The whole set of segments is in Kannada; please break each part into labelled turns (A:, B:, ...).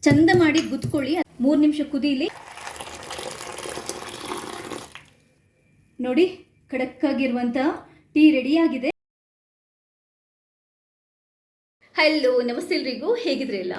A: ಚಂದ ಮಾಡಿ ಗುದ್ಕೊಳ್ಳಿ. 3 ನಿಮಿಷ ಕುದೀಲಿ. ನೋಡಿ, ಖಡಕ್ಕಾಗಿರುವಂಥ ಟೀ ರೆಡಿಯಾಗಿದೆ. ಹಲೋ, ನಮಸ್ತೆ ಎಲ್ರಿಗೂ. ಹೇಗಿದ್ರಲ್ಲ?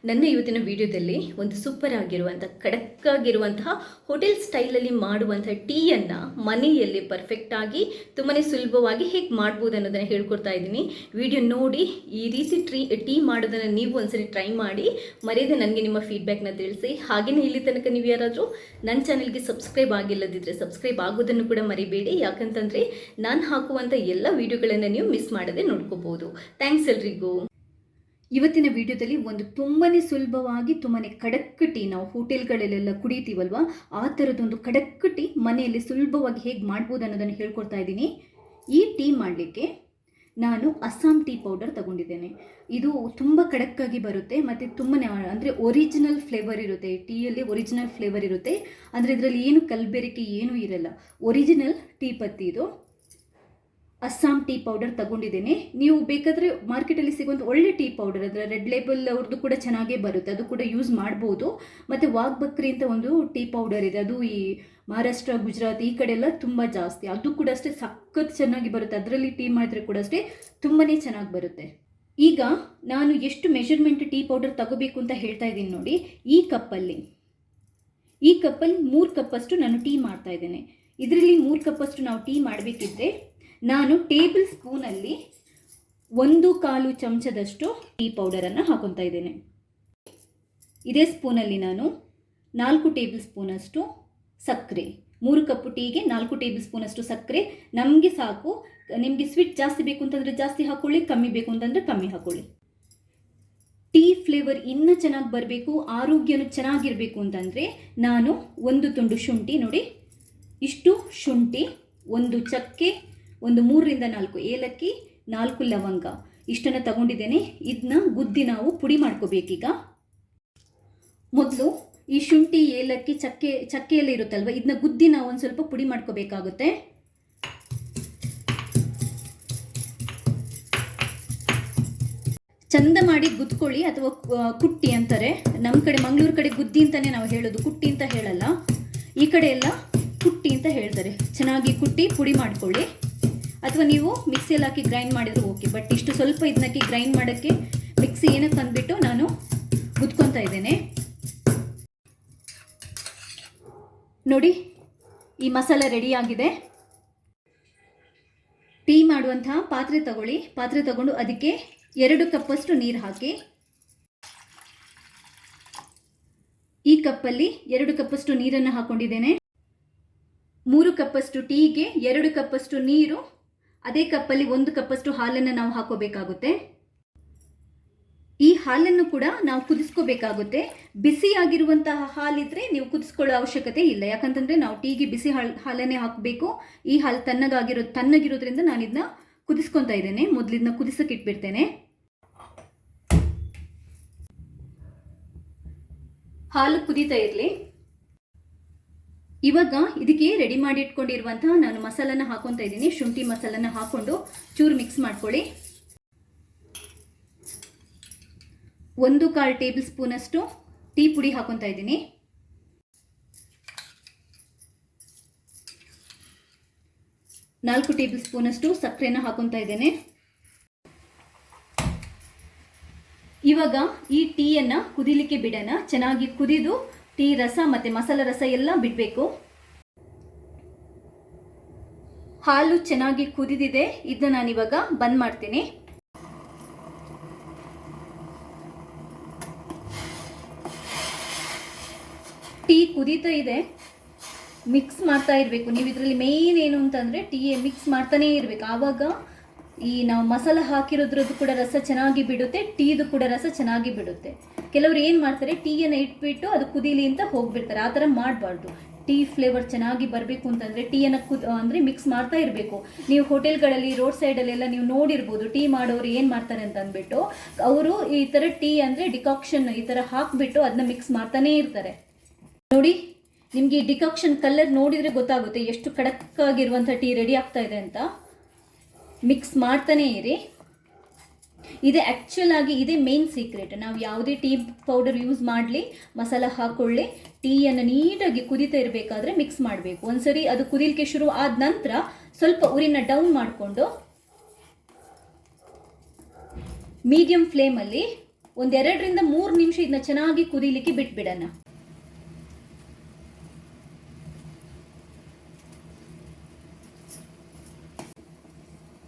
A: ನನ್ನ ಇವತ್ತಿನ ವಿಡಿಯೋದಲ್ಲಿ ಒಂದು ಸೂಪರ್ ಆಗಿರುವಂಥ ಖಡಕ್ಕಾಗಿರುವಂತಹ ಹೋಟೆಲ್ ಸ್ಟೈಲಲ್ಲಿ ಮಾಡುವಂಥ ಟೀಯನ್ನು ಮನೆಯಲ್ಲಿ ಪರ್ಫೆಕ್ಟಾಗಿ ತುಂಬಾ ಸುಲಭವಾಗಿ ಹೇಗೆ ಮಾಡ್ಬೋದು ಅನ್ನೋದನ್ನು ಹೇಳ್ಕೊಡ್ತಾ ಇದ್ದೀನಿ. ವಿಡಿಯೋ ನೋಡಿ ಈ ರೀತಿ ಟೀ ಮಾಡೋದನ್ನು ನೀವು ಒಂದ್ಸರಿ ಟ್ರೈ ಮಾಡಿ, ಮರೆಯದೆ ನನಗೆ ನಿಮ್ಮ ಫೀಡ್ಬ್ಯಾಕ್ನ ತಿಳಿಸಿ. ಹಾಗೆಯೇ ಇಲ್ಲಿ ತನಕ ನೀವು ಯಾರಾದರೂ ನನ್ನ ಚಾನಲ್ಗೆ ಸಬ್ಸ್ಕ್ರೈಬ್ ಆಗಿಲ್ಲದಿದ್ದರೆ ಸಬ್ಸ್ಕ್ರೈಬ್ ಆಗೋದನ್ನು ಕೂಡ ಮರಿಬೇಡಿ. ಯಾಕಂತಂದರೆ ನಾನು ಹಾಕುವಂಥ ಎಲ್ಲ ವಿಡಿಯೋಗಳನ್ನು ನೀವು ಮಿಸ್ ಮಾಡದೆ ನೋಡ್ಕೋಬೋದು. ಥ್ಯಾಂಕ್ಸ್ ಎಲ್ರಿಗೂ. ಇವತ್ತಿನ ವಿಡಿಯೋದಲ್ಲಿ ಒಂದು ತುಂಬಾ ಸುಲಭವಾಗಿ ತುಂಬಾ ಖಡಕ್ ಟೀ, ನಾವು ಹೋಟೆಲ್ಗಳಲ್ಲೆಲ್ಲ ಕುಡಿತೀವಲ್ವ, ಆ ಥರದೊಂದು ಖಡಕ್ ಟೀ ಮನೆಯಲ್ಲಿ ಸುಲಭವಾಗಿ ಹೇಗೆ ಮಾಡ್ಬೋದು ಅನ್ನೋದನ್ನು ಹೇಳ್ಕೊಡ್ತಾ ಇದ್ದೀನಿ. ಈ ಟೀ ಮಾಡಲಿಕ್ಕೆ ನಾನು ಅಸ್ಸಾಂ ಟೀ ಪೌಡರ್ ತಗೊಂಡಿದ್ದೇನೆ. ಇದು ತುಂಬ ಖಡಕ್ಕಾಗಿ ಬರುತ್ತೆ ಮತ್ತು ತುಂಬಾ ಅಂದರೆ ಒರಿಜಿನಲ್ ಫ್ಲೇವರ್ ಇರುತ್ತೆ. ಟೀಯಲ್ಲಿ ಒರಿಜಿನಲ್ ಫ್ಲೇವರ್ ಇರುತ್ತೆ, ಅಂದರೆ ಇದರಲ್ಲಿ ಏನು ಕಲಬೆರಕೆ ಏನೂ ಇರಲ್ಲ. ಒರಿಜಿನಲ್ ಟೀ ಪತ್ತಿ ಇದು. ಅಸ್ಸಾಂ ಟೀ ಪೌಡರ್ ತಗೊಂಡಿದ್ದೇನೆ. ನೀವು ಬೇಕಾದರೆ ಮಾರ್ಕೆಟಲ್ಲಿ ಸಿಗುವಂಥ ಒಳ್ಳೆ ಟೀ ಪೌಡರ್, ಅದರ ರೆಡ್ ಲೇಬಲ್ ಅವ್ರದ್ದು ಕೂಡ ಚೆನ್ನಾಗೇ ಬರುತ್ತೆ, ಅದು ಕೂಡ ಯೂಸ್ ಮಾಡ್ಬೋದು. ಮತ್ತು ವಾಘ್ ಬಕ್ರಿ ಅಂತ ಒಂದು ಟೀ ಪೌಡರ್ ಇದೆ, ಅದು ಈ ಮಹಾರಾಷ್ಟ್ರ, ಗುಜರಾತ್ ಈ ಕಡೆ ಎಲ್ಲ ತುಂಬ ಜಾಸ್ತಿ, ಅದು ಕೂಡ ಅಷ್ಟೇ ಸಖತ್ ಚೆನ್ನಾಗಿ ಬರುತ್ತೆ. ಅದರಲ್ಲಿ ಟೀ ಮಾಡಿದ್ರೆ ಕೂಡ ಅಷ್ಟೇ ತುಂಬಾ ಚೆನ್ನಾಗಿ ಬರುತ್ತೆ. ಈಗ ನಾನು ಎಷ್ಟು ಮೆಷರ್ಮೆಂಟ್ ಟೀ ಪೌಡರ್ ತಗೋಬೇಕು ಅಂತ ಹೇಳ್ತಾ ಇದ್ದೀನಿ ನೋಡಿ. ಈ ಕಪ್ಪಲ್ಲಿ 3 ಕಪ್ಪಷ್ಟು ನಾನು ಟೀ ಮಾಡ್ತಾ ಇದ್ದೇನೆ. ಇದರಲ್ಲಿ 3 ಕಪ್ಪಷ್ಟು ನಾವು ಟೀ ಮಾಡಬೇಕಿದ್ರೆ ನಾನು ಟೇಬಲ್ ಸ್ಪೂನಲ್ಲಿ 1/4 ಚಮಚದಷ್ಟು ಟೀ ಪೌಡರನ್ನು ಹಾಕೊತಾ ಇದ್ದೇನೆ. ಇದೇ ಸ್ಪೂನಲ್ಲಿ ನಾನು 4 ಟೇಬಲ್ ಸ್ಪೂನಷ್ಟು ಸಕ್ಕರೆ, 3 ಕಪ್ ಟೀಗೆ 4 ಟೇಬಲ್ ಸ್ಪೂನಷ್ಟು ಸಕ್ಕರೆ ನಮಗೆ ಸಾಕು. ನಿಮಗೆ ಸ್ವೀಟ್ ಜಾಸ್ತಿ ಬೇಕು ಅಂತಂದರೆ ಜಾಸ್ತಿ ಹಾಕ್ಕೊಳ್ಳಿ, ಕಮ್ಮಿ ಬೇಕು ಅಂತಂದರೆ ಕಮ್ಮಿ ಹಾಕ್ಕೊಳ್ಳಿ. ಟೀ ಫ್ಲೇವರ್ ಇನ್ನೂ ಚೆನ್ನಾಗಿ ಬರಬೇಕು, ಆರೋಗ್ಯನೂ ಚೆನ್ನಾಗಿರಬೇಕು ಅಂತಂದರೆ ನಾನು 1 ತುಂಡು ಶುಂಠಿ, ನೋಡಿ ಇಷ್ಟು ಶುಂಠಿ, 1 ಚಕ್ಕೆ, ಒಂದು 3ರಿಂದ 4 ಏಲಕ್ಕಿ, 4 ಲವಂಗ ಇಷ್ಟನ್ನು ತಗೊಂಡಿದ್ದೇನೆ. ಇದನ್ನ ಗುದ್ದಿ ನಾವು ಪುಡಿ ಮಾಡ್ಕೋಬೇಕೀಗ. ಮೊದಲು ಈ ಶುಂಠಿ, ಏಲಕ್ಕಿ, ಚಕ್ಕೆ ಎಲ್ಲ ಇರುತ್ತಲ್ವ, ಇದನ್ನ ಗುದ್ದಿ ನಾವು ಒಂದು ಸ್ವಲ್ಪ ಪುಡಿ ಮಾಡ್ಕೋಬೇಕಾಗುತ್ತೆ. ಚಂದ ಮಾಡಿ ಗುದ್ಕೊಳ್ಳಿ, ಅಥವಾ ಕುಟ್ಟಿ ಅಂತಾರೆ. ನಮ್ಮ ಕಡೆ ಮಂಗಳೂರು ಕಡೆ ಗುದ್ದಿ ಅಂತಲೇ ನಾವು ಹೇಳೋದು, ಕುಟ್ಟಿ ಅಂತ ಹೇಳಲ್ಲ. ಈ ಕಡೆ ಎಲ್ಲ ಕುಟ್ಟಿ ಅಂತ ಹೇಳ್ತಾರೆ. ಚೆನ್ನಾಗಿ ಕುಟ್ಟಿ ಪುಡಿ ಮಾಡ್ಕೊಳ್ಳಿ, ಅಥವಾ ನೀವು ಮಿಕ್ಸಿಯಲ್ಲಿ ಹಾಕಿ ಗ್ರೈಂಡ್ ಮಾಡಿದ್ರು ಓಕೆ. ಬಟ್ ಇಷ್ಟು ಸ್ವಲ್ಪ ಇದನ್ನಕ್ಕೆ ಗ್ರೈಂಡ್ ಮಾಡೋಕ್ಕೆ ಮಿಕ್ಸಿ ಏನಕ್ಕೆ ಅಂದ್ಬಿಟ್ಟು ನಾನು ಗುದ್ಕೊತಾ ಇದ್ದೇನೆ. ನೋಡಿ, ಈ ಮಸಾಲೆ ರೆಡಿಯಾಗಿದೆ. ಟೀ ಮಾಡುವಂತಹ ಪಾತ್ರೆ ತಗೊಳ್ಳಿ. ಪಾತ್ರೆ ತಗೊಂಡು ಅದಕ್ಕೆ 2 ಕಪ್ಪಷ್ಟು ನೀರು ಹಾಕಿ. ಈ ಕಪ್ಪಲ್ಲಿ 2 ಕಪ್ಪಷ್ಟು ನೀರನ್ನು ಹಾಕೊಂಡಿದ್ದೇನೆ. 3 ಕಪ್ಪಷ್ಟು ಟೀಗೆ 2 ಕಪ್ಪಷ್ಟು ನೀರು, ಅದೇ ಕಪ್ಪಲ್ಲಿ 1 ಕಪ್ಪಷ್ಟು ಹಾಲನ್ನು ನಾವು ಹಾಕೋಬೇಕಾಗುತ್ತೆ. ಈ ಹಾಲನ್ನು ಕೂಡ ನಾವು ಕುದಿಸ್ಕೋಬೇಕಾಗುತ್ತೆ. ಬಿಸಿಯಾಗಿರುವಂತಹ ಹಾಲಿದ್ರೆ ನೀವು ಕುದಿಸ್ಕೊಳ್ಳೋ ಅವಶ್ಯಕತೆ ಇಲ್ಲ, ಯಾಕಂತಂದರೆ ನಾವು ಟೀಗೆ ಬಿಸಿ ಹಾಲನ್ನೇ ಹಾಕಬೇಕು. ಈ ಹಾಲು ತಣ್ಣಗಿರೋದ್ರಿಂದ ನಾನು ಇದನ್ನ ಕುದಿಸ್ಕೊತಾ ಇದ್ದೇನೆ. ಮೊದಲು ಇದನ್ನ ಕುದಿಸಕ್ಕೆ ಇಟ್ಬಿಡ್ತೇನೆ. ಹಾಲು ಕುದೀತಾ ಇರಲಿ. ಇವಾಗ ಇದಕ್ಕೆ ರೆಡಿ ಮಾಡಿ ಇಟ್ಕೊಂಡಿರುವಂತಹ ನಾನು ಮಸಾಲನ ಹಾಕೊತಾ ಇದ್ದೀನಿ. ಶುಂಠಿ ಮಸಾಲನ ಹಾಕೊಂಡು ಚೂರು ಮಿಕ್ಸ್ ಮಾಡ್ಕೊಳ್ಳಿ. 1/4 ಟೇಬಲ್ ಸ್ಪೂನಷ್ಟು ಟೀ ಪುಡಿ ಹಾಕೊತಾ ಇದ್ದೀನಿ. 4 ಟೇಬಲ್ ಸ್ಪೂನಷ್ಟು ಸಕ್ಕರೆನ ಹಾಕೊತಾ ಇದ್ದೇನೆ. ಇವಾಗ ಈ ಟೀಯನ್ನು ಕುದಿಲಿಕ್ಕೆ ಬಿಡೋಣ. ಚೆನ್ನಾಗಿ ಕುದಿದು ಟೀ ರಸ ಮತ್ತು ಮಸಾಲ ರಸ ಎಲ್ಲ ಬಿಡಬೇಕು. ಹಾಲು ಚೆನ್ನಾಗಿ ಕುದಿದಿದೆ, ಇದನ್ನ ನಾನಿವಾಗ ಬಂದ್ ಮಾಡ್ತೀನಿ. ಟೀ ಕುದೀತಾ ಇದೆ, ಮಿಕ್ಸ್ ಮಾಡ್ತಾ ಇರಬೇಕು. ನೀವು ಇದರಲ್ಲಿ ಮೇಯ್ನ್ ಏನು ಅಂತಂದರೆ ಟೀ ಮಿಕ್ಸ್ ಮಾಡ್ತಾನೇ ಇರಬೇಕು. ಆವಾಗ ಈ ನಾವು ಮಸಾಲ ಹಾಕಿರೋದ್ರದ್ದು ಕೂಡ ರಸ ಚೆನ್ನಾಗಿ ಬಿಡುತ್ತೆ, ಟೀದು ಕೂಡ ರಸ ಚೆನ್ನಾಗಿ ಬಿಡುತ್ತೆ. ಕೆಲವರು ಏನು ಮಾಡ್ತಾರೆ, ಟೀಯನ್ನು ಇಟ್ಬಿಟ್ಟು ಅದು ಕುದೀಲಿ ಅಂತ ಹೋಗ್ಬಿಡ್ತಾರೆ. ಆ ಥರ ಮಾಡಬಾರ್ದು. ಟೀ ಫ್ಲೇವರ್ ಚೆನ್ನಾಗಿ ಬರಬೇಕು ಅಂತಂದರೆ ಟೀಯನ್ನು ಅಂದರೆ ಮಿಕ್ಸ್ ಮಾಡ್ತಾ ಇರಬೇಕು. ನೀವು ಹೋಟೆಲ್ಗಳಲ್ಲಿ, ರೋಡ್ ಸೈಡಲ್ಲೆಲ್ಲ ನೀವು ನೋಡಿರ್ಬೋದು, ಟೀ ಮಾಡೋರು ಏನು ಮಾಡ್ತಾರೆ ಅಂತ ಅಂದ್ಬಿಟ್ಟು ಅವರು ಈ ಥರ ಟೀ ಅಂದರೆ ಡಿಕಾಕ್ಷನ್ ಈ ಥರ ಹಾಕಿಬಿಟ್ಟು ಅದನ್ನ ಮಿಕ್ಸ್ ಮಾಡ್ತಾನೇ ಇರ್ತಾರೆ. ನೋಡಿ, ನಿಮಗೆ ಡಿಕಾಕ್ಷನ್ ಕಲರ್ ನೋಡಿದರೆ ಗೊತ್ತಾಗುತ್ತೆ ಎಷ್ಟು ಖಡಕ್ಕಾಗಿರುವಂಥ ಟೀ ರೆಡಿ ಆಗ್ತಾ ಇದೆ ಅಂತ. ಮಿಕ್ಸ್ ಮಾಡ್ತಾನೇ ಇರಿ. ಇದೆ ಆ್ಯಕ್ಚುಲ್ ಆಗಿ ಇದೇ ಮೇನ್ ಸೀಕ್ರೆಟ್. ನಾವು ಯಾವುದೇ ಟೀ ಪೌಡರ್ ಯೂಸ್ ಮಾಡಲಿ, ಮಸಾಲ ಹಾಕ್ಕೊಳ್ಳಿ, ಟೀಯನ್ನು ನೀಟಾಗಿ ಕುದೀತಾ ಇರಬೇಕಾದ್ರೆ ಮಿಕ್ಸ್ ಮಾಡಬೇಕು. ಒಂದ್ಸರಿ ಅದು ಕುದಿಲಿಕ್ಕೆ ಶುರು ಆದ ನಂತರ ಸ್ವಲ್ಪ ಉರಿನ ಡೌನ್ ಮಾಡಿಕೊಂಡು ಮೀಡಿಯಂ ಫ್ಲೇಮಲ್ಲಿ 2 ರಿಂದ 3 ನಿಮಿಷ ಇದನ್ನ ಚೆನ್ನಾಗಿ ಕುದೀಲಿಕ್ಕೆ ಬಿಟ್ಬಿಡೋಣ.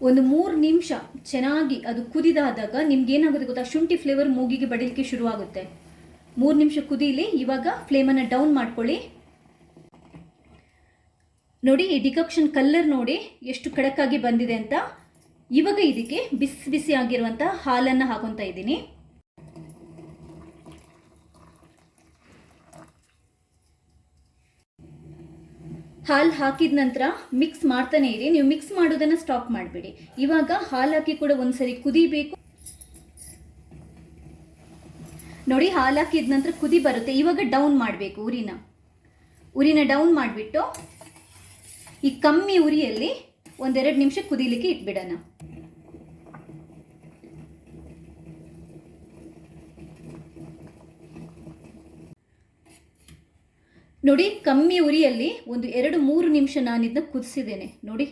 A: ಒಂದು 3 ನಿಮಿಷ ಚೆನ್ನಾಗಿ ಅದು ಕುದಿದಾದಾಗ ನಿಮ್ಗೆ ಏನಾಗುತ್ತೆ ಗೊತ್ತಾ, ಶುಂಠಿ ಫ್ಲೇವರ್ ಮೂಗಿಗೆ ಬಡಿಲಿಕ್ಕೆ ಶುರುವಾಗುತ್ತೆ. 3 ನಿಮಿಷ ಕುದೀಲಿ. ಇವಾಗ ಫ್ಲೇಮನ್ನು ಡೌನ್ ಮಾಡ್ಕೊಳ್ಳಿ. ನೋಡಿ ಈ ಡಿಕಾಕ್ಷನ್ ಕಲರ್ ನೋಡಿ ಎಷ್ಟು ಖಡಕ್ಕಾಗಿ ಬಂದಿದೆ ಅಂತ. ಇವಾಗ ಇದಕ್ಕೆ ಬಿಸಿ ಬಿಸಿ ಆಗಿರುವಂಥ ಹಾಲನ್ನು ಹಾಕೊತಾ ಇದ್ದೀನಿ. ಹಾಲು ಹಾಕಿದ ನಂತರ ಮಿಕ್ಸ್ ಮಾಡ್ತಾನೆ ಇರಿ. ನೀವು ಮಿಕ್ಸ್ ಮಾಡೋದನ್ನು ಸ್ಟಾಪ್ ಮಾಡಬೇಡಿ. ಇವಾಗ ಹಾಲು ಹಾಕಿ ಕೂಡ ಒಂದ್ಸರಿ ಕುದಿಬೇಕು. ನೋಡಿ ಹಾಲು ಹಾಕಿದ ನಂತರ ಕುದಿ ಬರುತ್ತೆ. ಇವಾಗ ಡೌನ್ ಮಾಡಬೇಕು ಉರಿನ ಡೌನ್ ಮಾಡಿಬಿಟ್ಟು ಈ ಕಮ್ಮಿ ಉರಿಯಲ್ಲಿ 1-2 ನಿಮಿಷ ಕುದೀಲಿಕ್ಕೆ ಇಟ್ಬಿಡೋಣ. ನೋಡಿ ಕಮ್ಮಿ ಉರಿಯಲ್ಲಿ 1-2-3 ನಿಮಿಷ ನಾನು ಇದನ್ನ ಕುದಿಸಿದ್ದೇನೆ. ನೋಡಿ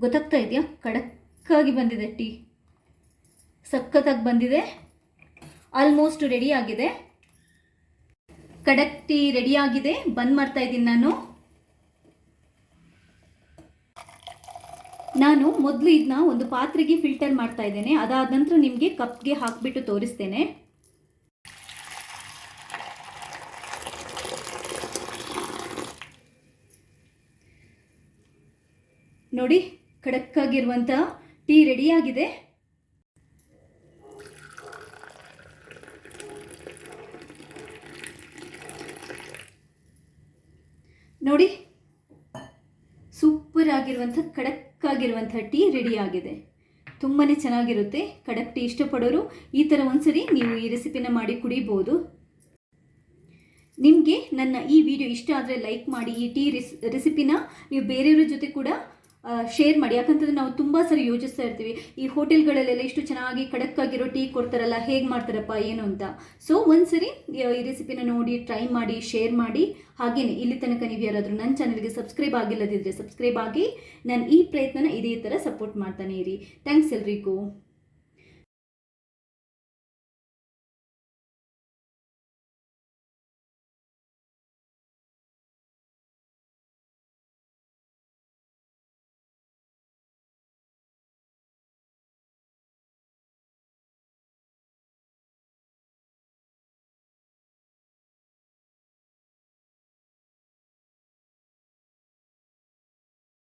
A: ಗೊತ್ತಾಗ್ತಾ ಇದೆಯಾ, ಕಡಕ್ಕಾಗಿ ಬಂದಿದೆ ಟೀ, ಸಖತ್ತಾಗಿ ಬಂದಿದೆ. ಆಲ್ಮೋಸ್ಟ್ ರೆಡಿ ಆಗಿದೆ. ಕಡಕ್ ಟೀ ರೆಡಿ ಆಗಿದೆ. ಬಂದ್ ಮಾಡ್ತಾ ಇದ್ದೀನಿ ನಾನು ಮೊದಲು ಇದನ್ನ ಒಂದು ಪಾತ್ರೆಗೆ ಫಿಲ್ಟರ್ ಮಾಡ್ತಾ ಇದ್ದೇನೆ. ಅದಾದ ನಂತರ ನಿಮಗೆ ಕಪ್ಗೆ ಹಾಕಿಬಿಟ್ಟು ತೋರಿಸ್ತೇನೆ. ನೋಡಿ ಖಡಕ್ಕಾಗಿರುವಂಥ ಟೀ ರೆಡಿಯಾಗಿದೆ. ನೋಡಿ ಸೂಪರ್ ಆಗಿರುವಂಥ ಖಡಕ್ಕಾಗಿರುವಂಥ ಟೀ ರೆಡಿಯಾಗಿದೆ. ತುಂಬಾ ಚೆನ್ನಾಗಿರುತ್ತೆ. ಖಡಕ್ ಟೀ ಇಷ್ಟಪಡೋರು ಈ ಥರ ಒಂದ್ಸರಿ ನೀವು ಈ ರೆಸಿಪಿನ ಮಾಡಿ ಕುಡಿಬೋದು. ನಿಮಗೆ ನನ್ನ ಈ ವಿಡಿಯೋ ಇಷ್ಟ ಆದರೆ ಲೈಕ್ ಮಾಡಿ. ಈ ಟೀ ರೆಸಿಪಿನ ನೀವು ಬೇರೆಯವ್ರ ಜೊತೆ ಕೂಡ ಶೇರ್ ಮಾಡಿ. ಯಾಕಂತಂದರೆ ನಾವು ತುಂಬ ಸರಿ ಯೋಚಿಸ್ತಾ ಇರ್ತೀವಿ, ಈ ಹೋಟೆಲ್ಗಳಲ್ಲೆಲ್ಲ ಇಷ್ಟು ಚೆನ್ನಾಗಿ ಖಡಕ್ಕಾಗಿರೋ ಟೀ ಕೊಡ್ತಾರಲ್ಲ, ಹೇಗೆ ಮಾಡ್ತಾರಪ್ಪ ಏನು ಅಂತ. ಸೊ ಒಂದ್ಸರಿ ಈ ರೆಸಿಪಿನ ನೋಡಿ ಟ್ರೈ ಮಾಡಿ, ಶೇರ್ ಮಾಡಿ. ಹಾಗೆಯೇ ಇಲ್ಲಿ ತನಕ ನೀವು ಯಾರಾದರೂ ನನ್ನ ಚಾನಲ್ಗೆ ಸಬ್ಸ್ಕ್ರೈಬ್ ಆಗಿಲ್ಲದಿದ್ದರೆ ಸಬ್ಸ್ಕ್ರೈಬ್ ಆಗಿ ನನ್ನ ಈ ಪ್ರಯತ್ನನ ಇದೇ ಥರ ಸಪೋರ್ಟ್ ಮಾಡ್ತಾನೆ ಇರಿ. ಥ್ಯಾಂಕ್ಸ್ ಎಲ್ರಿಗೂ.